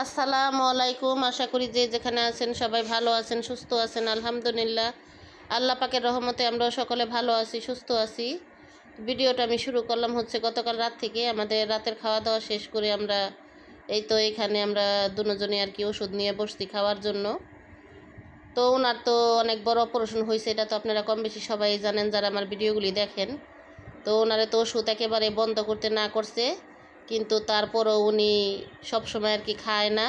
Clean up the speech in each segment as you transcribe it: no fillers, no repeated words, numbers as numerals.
আসসালামু আলাইকুম। আশা করি যে যেখানে আছেন সবাই ভালো আছেন, সুস্থ আছেন। আলহামদুলিল্লাহ, আল্লাহ পাকের রহমতে আমরাও সকলে ভালো আছি, সুস্থ আছি। ভিডিওটা আমি শুরু করলাম হচ্ছে গতকাল রাত থেকে। আমাদের রাতের খাওয়া দাওয়া শেষ করে আমরা এই তো এখানে আমরা দুজনে আর কি ওষুধ নিয়ে বসছি খাওয়ার জন্য। তো ওনার তো অনেক বড় অপারেশন হয়েছে, এটা তো আপনারা কম বেশি সবাই জানেন যারা আমার ভিডিওগুলি দেখেন। তো ওনারে তো ওষুধ একেবারে বন্ধ করতে না করছে, কিন্তু তারপরও উনি সবসময় আর কি খায় না।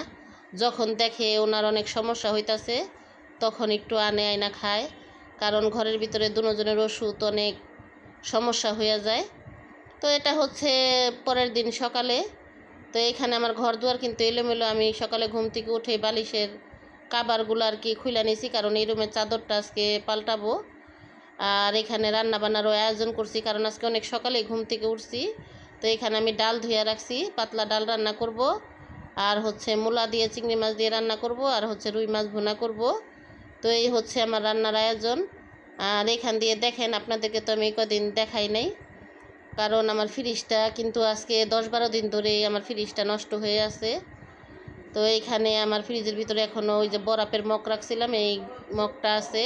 যখন দেখে ওনার অনেক সমস্যা হইতাছে তখন একটু আনে আয়না খায়, কারণ ঘরের ভিতরে দুজনের ওষুধ অনেক সমস্যা হয়ে যায়। তো এটা হচ্ছে পরের দিন সকালে। তো এখানে আমার ঘর দুয়ার কিন্তু এলোমেলো। আমি সকালে ঘুম থেকে উঠে বালিশের কাবারগুলো আর কি খুলে নিয়েছি, কারণ এই রুমের চাদরটা আজকে পাল্টাবো। আর এখানে রান্না বান্নারও আয়োজন করছি, কারণ আজকে অনেক সকালে ঘুম থেকে উঠছি। তো এখানে আমি ডাল ধুয়ে রাখছি, পাতলা ডাল রান্না করব। আর হচ্ছে মূলা দিয়ে চিংড়ি মাছ দিয়ে রান্না করব, আর হচ্ছে রুই মাছ ভুনা করব। তো এই হচ্ছে আমার রান্নার আয়োজন। আর এখান দিয়ে দেখেন, আপনাদেরকে তো আমি কদিন দেখাই নাই, কারণ আমার ফ্রিজটা কিন্তু আজকে 10-12 দিন ধরে আমার ফ্রিজটা নষ্ট হয়ে আছে। তো এইখানে আমার ফ্রিজের ভিতরে এখনও ওই যে বরফের মগ রাখছিলাম, এই মগটা আছে।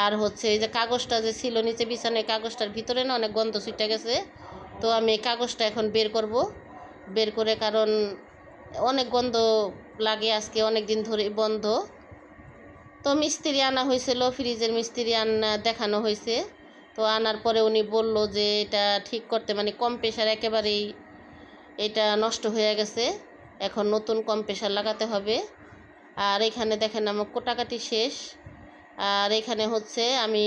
আর হচ্ছে এই যে কাগজটা যে ছিল নিচে বিছানায়, কাগজটার ভিতরে না অনেক গন্ধ ছুটে গেছে। তো আমি এই কাগজটা এখন বের করব, বের করে, কারণ অনেক গন্ধ লাগে, আজকে অনেক দিন ধরে বন্ধ। তো মিস্ত্রি আনা হয়েছিল, ফ্রিজের মিস্ত্রি দেখানো হয়েছে। তো আনার পরে উনি বলল যে এটা ঠিক করতে, মানে কম্প্রেসার একেবারেই এটা নষ্ট হয়ে গেছে, এখন নতুন কম্প্রেসার লাগাতে হবে। আর এখানে দেখেন আমার কোটাকাটি শেষ। আর এখানে হচ্ছে আমি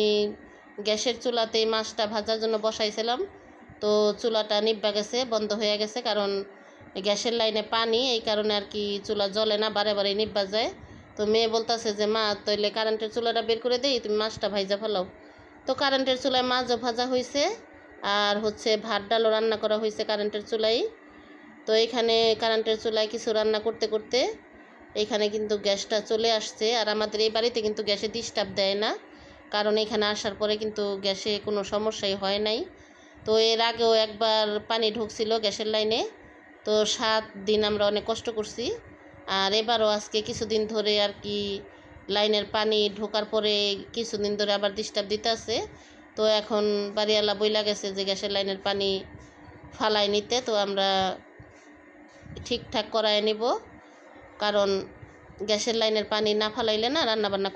গ্যাসের চুলাতে মাছটা ভাজার জন্য বসাইছিলাম। তো চুলাটা নিভা গেছে, বন্ধ হয়ে গেছে, কারণ গ্যাসের লাইনে পানি, এই কারণে আর কি চুলা জ্বলে না, বারে বারে নিভা যায়। তো মেয়ে বলতেছে যে মা তাইলে কারেন্টের চুলাটা বের করে দেই, তুমি মাছটা ভাজা ফেলাও। তো কারেন্টের চুলায় মাছও ভাজা হয়েছে, আর হচ্ছে ভাত ডালও রান্না করা হয়েছে কারেন্টের চুলাই। তো এখানে কারেন্টের চুলায় কিছু রান্না করতে করতে এখানে কিন্তু গ্যাসটা চলে আসছে। আর আমাদের এই বাড়িতে কিন্তু গ্যাসে ডিস্টার্ব দেয় না, কারণ এখানে আসার পরে কিন্তু গ্যাসে কোনো সমস্যাই হয় নাই। তো এর আগেও একবার পানি ঢুকছিল গ্যাসের লাইনে, তো 7 দিন আমরা অনেক কষ্ট করছি। আর এবারও আজকে কিছুদিন ধরে আর কি লাইনের পানি ঢোকার পরে কিছুদিন ধরে আবার ডিস্টার্ব দিতে আছে। তো এখন বাড়িওয়ালা বইলা গেছে যে গ্যাসের লাইনের পানি ফালাই নিতে, তো আমরা ঠিকঠাক করায় নিব, কারণ গ্যাসের লাইনের পানি না ফালাইলে না রান্নাবান্না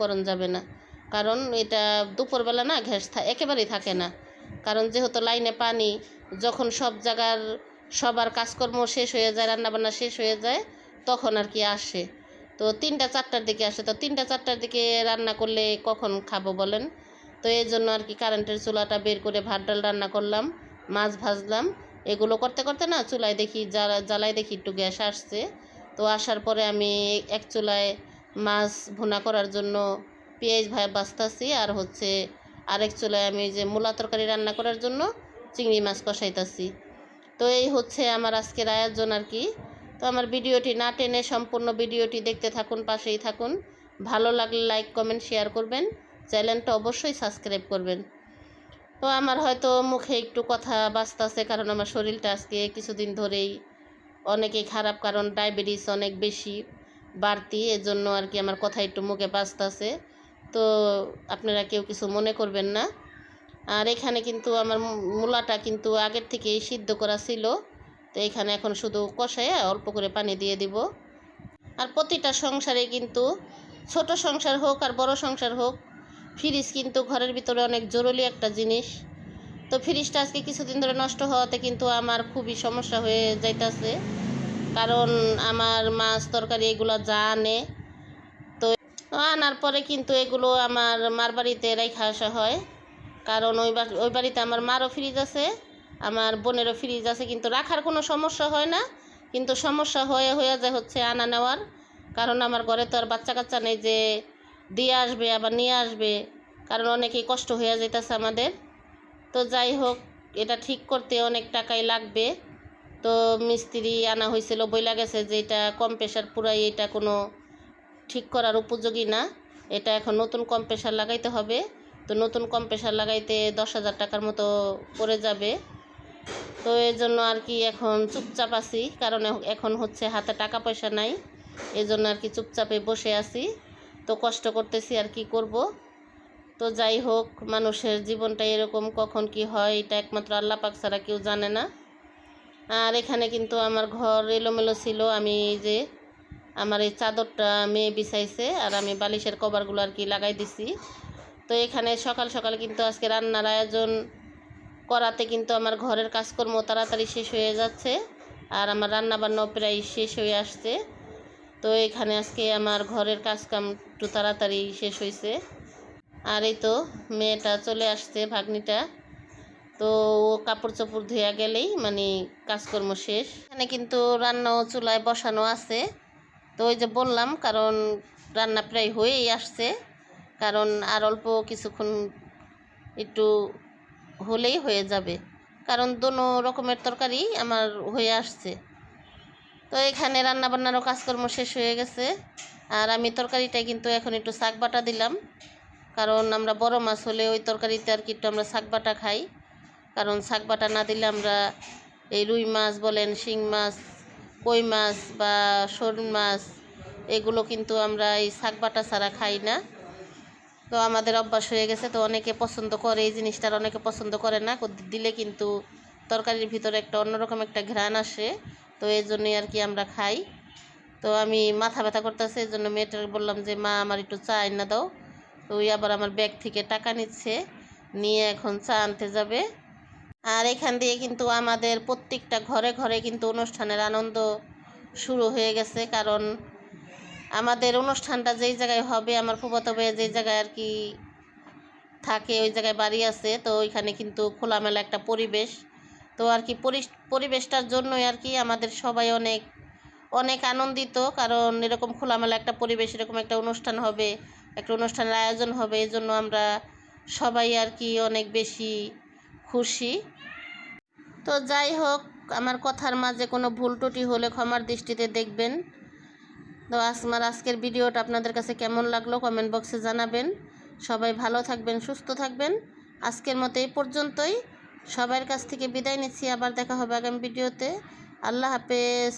করন যাবে না। কারণ এটা দুপুরবেলা না গ্যাস একেবারেই থাকে না, কারণ যেহেতু লাইনে পানি, যখন সব জায়গার সবার কাজকর্ম শেষ হয়ে যায়, রান্নাবান্না শেষ হয়ে যায়, তখন আর কি আসে। তো 3টা-4টার দিকে আসে। তো 3টা-4টার দিকে রান্না করলে কখন খাবো বলেন? তো এই জন্য আর কি কারেন্টের চুলাটা বের করে ভাত ডাল রান্না করলাম, মাছ ভাজলাম। এগুলো করতে করতে না চুলায় দেখি জ্বালায় দেখি একটু গ্যাস আসছে। তো আসার পরে আমি এক চুলায় মাছ ভুনা করার জন্য পেঁয়াজ বাছতাছি, আর হচ্ছে আরেক চুলায় আমি যে মূলা তরকারি রান্না করার জন্য চিংড়ি মাছ কষাইতাছি। তো এই হচ্ছে আমার আজকের আয়োজন আর কি। তো আমার ভিডিওটি না টেনে সম্পূর্ণ ভিডিওটি দেখতে থাকুন, পাশেই থাকুন। ভালো লাগলে লাইক কমেন্ট শেয়ার করবেন, চ্যানেলটা অবশ্যই সাবস্ক্রাইব করবেন। তো আমার হয়তো মুখে একটু কথা বাজতাছে, কারণ আমার শরীরটা আজকে কিছুদিন ধরেই অনেকই খারাপ, কারণ ডায়াবেটিস অনেক বেশি বাড়তি, এজন্য আর কি আমার কথা একটু মুখে বাজতাছে। তো আপনারা কেউ কিছু মনে করবেন না। আর এখানে কিন্তু আমার মূলাটা কিন্তু আগের থেকেই সিদ্ধ করা ছিল। তো এখানে এখন শুধু কষায় অল্প করে পানি দিয়ে দিব। আর প্রতিটা সংসারে কিন্তু, ছোট সংসার হোক আর বড় সংসার হোক, ফ্রিজ কিন্তু ঘরের ভিতরে অনেক জরুরি একটা জিনিস। তো ফ্রিজটা আজকে কিছুদিন ধরে নষ্ট হওয়াতে কিন্তু আমার খুবই সমস্যা হয়ে যাইতেছে, কারণ আমার মাছ তরকারি এগুলো যা আনে, তো আনার পরে কিন্তু এগুলো আমার মার বাড়িতে রেখে আসা হয়, কারণ ওই বাড়িতে আমার মারও ফ্রিজ আছে, আমার বোনেরও ফ্রিজ আছে, কিন্তু রাখার কোনো সমস্যা হয় না। কিন্তু সমস্যা হয়ে যায় হচ্ছে আনা নেওয়ার, কারণ আমার ঘরে তো আর বাচ্চা কাচ্চা নেই যে দিয়ে আসবে আবার নিয়ে আসবে, কারণ অনেকেই কষ্ট হয়ে যেতেছে আমাদের। তো যাই হোক, এটা ঠিক করতে অনেক টাকাই লাগবে। তো মিস্ত্রি আনা হয়েছিল, বইলা গেছে যে এটা কম্প্রেসার পুরাই এটা কোনো ঠিক করার উপযোগী না, এটা এখন নতুন কম্প্রেসার লাগাইতে হবে। তো নতুন কম্প্রেসার লাগাইতে 10,000 টাকার মতো পড়ে যাবে। তো এই জন্য আর কি এখন চুপচাপ আছি, কারণ এখন হচ্ছে হাতে টাকা পয়সা নাই, এই জন্য আর কি চুপচাপে বসে আছি। তো কষ্ট করতেছি, আর কি করব। তো যাই হোক, মানুষের জীবনটা এরকম, কখন কি হয় এটা একমাত্র আল্লাহ পাক ছাড়া কেউ জানে না। আর এখানে কিন্তু আমার ঘর এলোমেলো ছিল, আমি যে আমার এই চাদরটা মেয়ে বিছাইছে আর আমি বালিশের কভারগুলো আর কি লাগাই দিছি। তো এখানে সকাল সকাল কিন্তু আজকে রান্নার আয়োজন করাতে কিন্তু আমার ঘরের কাজকর্ম তাড়াতাড়ি শেষ হয়ে যাচ্ছে, আর আমার রান্নাবান্নাও প্রায় শেষ হয়ে আসছে। তো এখানে আজকে আমার ঘরের কাজকাম একটু তাড়াতাড়ি শেষ হয়েছে। আর এই তো মেয়েটা চলে আসছে, ভাগ্নিটা। তো ও কাপড় চোপড় ধুয়ে গেলেই মানে কাজকর্ম শেষ। এখানে কিন্তু রান্নাও চুলায় বসানো আছে। তো ওই যে বললাম, কারণ রান্না প্রায় হয়েই আসছে, কারণ আর অল্প কিছুক্ষণ একটু হলেই হয়ে যাবে, কারণ দোনো রকমের তরকারি আমার হয়ে আসছে। তো এখানে রান্নাবান্নারও কাজকর্ম শেষ হয়ে গেছে। আর আমি তরকারিটায় কিন্তু এখন একটু শাক বাটা দিলাম, কারণ আমরা বড় মাছ হলে ওই তরকারিতে আর কি একটু আমরা শাক বাটা খাই, কারণ শাক বাটা না দিলে আমরা এই রুই মাছ বলেন, শিং মাছ, কই মাছ বা শোল মাছ, এগুলো কিন্তু আমরা এই শাক বাটা ছাড়া খাই না। তো আমাদের অভ্যাস হয়ে গেছে। তো অনেকে পছন্দ করে এই জিনিসটার, অনেকে পছন্দ করে না, দিলে কিন্তু তরকারির ভিতরে একটা অন্যরকম একটা ঘ্রাণ আসে। তো এই জন্যই আর কি আমরা খাই। তো আমি মাথা ব্যথা করতেছে, এই জন্য মেয়েটার বললাম যে মা আমার একটু চা এনে দাও। তো ওই আবার আমার ব্যাগ থেকে টাকা নিচ্ছে, নিয়ে এখন চা আনতে যাবে। আর এখান দিয়ে কিন্তু আমাদের প্রত্যেকটা ঘরে ঘরে কিন্তু অনুষ্ঠানের আনন্দ শুরু হয়ে গেছে, কারণ আমাদের অনুষ্ঠানটা যেই জায়গায় হবে, আমার ফুফাতো ভাই যেই জায়গায় আর কি থাকে ওই জায়গায় বাড়ি আছে, তো ওইখানে কিন্তু খোলামেলা একটা পরিবেশ। তো আর কি পরিবেশটার জন্যই আর কি আমাদের সবাই অনেক অনেক আনন্দিত, কারণ এরকম খোলামেলা একটা পরিবেশ, এরকম একটা অনুষ্ঠান হবে, একটা অনুষ্ঠানের আয়োজন হবে, এই জন্য আমরা সবাই আর কি অনেক বেশি খুশি। তো যাই হোক, আমার কথার মাঝে কোনো ভুল ত্রুটি হলে ক্ষমার দৃষ্টিতে দেখবেন। তো আমার আজকের ভিডিওটা আপনাদের কাছে কেমন লাগলো কমেন্ট বক্সে জানাবেন। সবাই ভালো থাকবেন, সুস্থ থাকবেন। আজকের মতো এই পর্যন্তই। সবার কাছ থেকে বিদায় নিচ্ছি, আবার দেখা হবে আগামী ভিডিওতে। আল্লাহ হাফেজ।